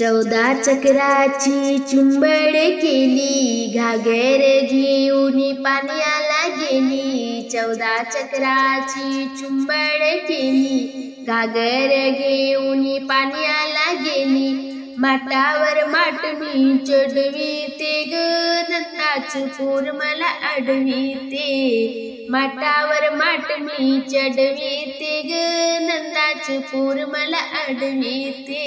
14 चक्राची चुंबड केली, घागर घेऊन पाण्याला गेली। 14 चक्राची चुंबड केली, घागर घेऊन पाण्याला गेली। माटावर माट मी चढवीते ग, नंदाचं पोर मला अडविते। माटावर माट मी चढवीते ग, नंदाचं पोर मला अडविते।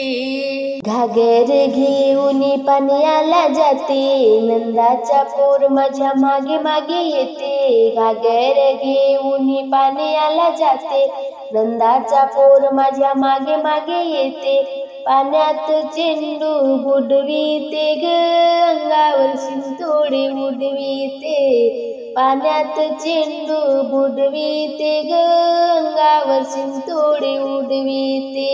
घागर घेऊन पाण्याला जाते, नंदाचा पोर माझ्या मागे मागे येते। घागर घेऊन पाण्याला जाते, नंदाचा पोर माझ्या मागे मागे येते। पाण्यात चेंडू बुडविते ग, अंगावर शिंतोडे उडविते। पाण्यात चेंडू बुडविते ग, अंगावर शिंतोडे उडविते।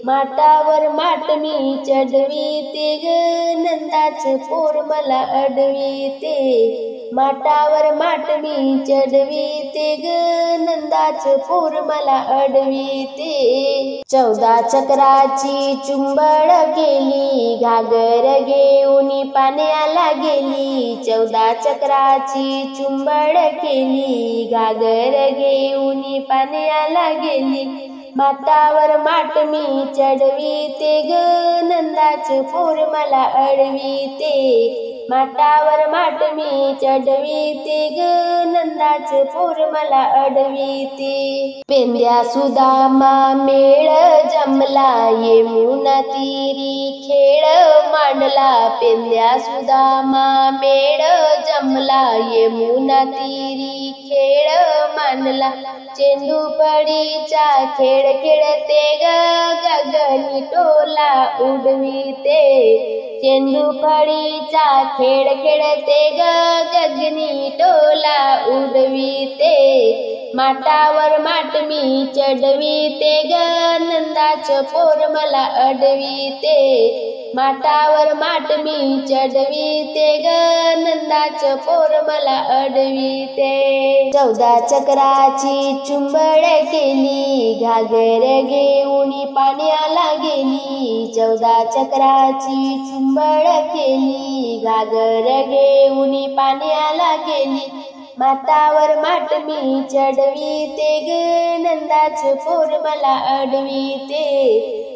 माटावर माट मी चढविते ग, नंदाचं पोर मला अडविते। माटावर माट मी चढविते ग, नंदाचं पोर मला अडविते। 14 चक्राची चुंबड केली, घागर घेऊन पाण्याला गेली। 14 चक्राची चुंबड केली, घागर घेऊन पाण्याला गेली। माटावर माट मी चढविते ग, नंदाचं पोर मला अडविते। माटावर माट मी चढविते ग, नंदाचं पोर मला अडविते। पेंद्या सुदामा मेळ जमला, यमुना तीरी खेळ मांडला। पेंद्या सुदामा मेळ जमला, यमुना तीरी खेळ मांडला। चेंडू फळीचा खेळ खेळते ग, गगनी टोला उडविते। चेंडू फळीचा खेळ खेळते ग, गगनी टोला उडविते। माटावर माट मी चढविते ग, नंदाचं पोर मला अडविते। माटावर माट मी चढविते ग, नंदाचं पोर मला अडविते। 14 चक्राची चुंबड केली, घागर घेऊन पाण्याला गेली। 14 चक्राची चुंबड केली, घागर घेऊन पाण्याला गेली। माटावर माट मी चढविते ग, नंदाचं पोर मला अडविते।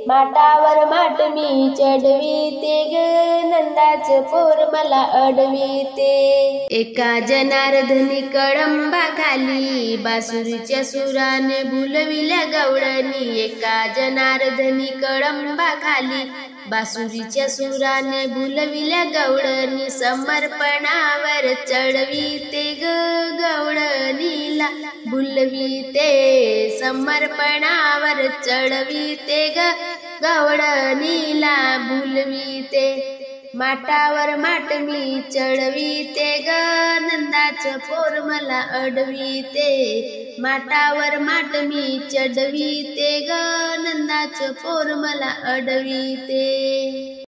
माटावर माट मी चढविते ग, नंदाचं पोर मला अडविते। एका जनार्दनी कळंबा खाली, बासुरीच्या सुराने भुलविल्या गवळणी। एका जनार्दनी कळंबा खाली, बासुरीच्या सुराने भुलविल्या गवळणी। समर्पणावर चढविते ग, गवळणीला भुलविते। समर्पणावर चढविते ग, गवळणीला भुलविते। माटावर माट मी चढविते ग, नंदाचं पोर मला अडविते। माटावर माट मी चढविते ग, नंदाचं पोर मला अडविते।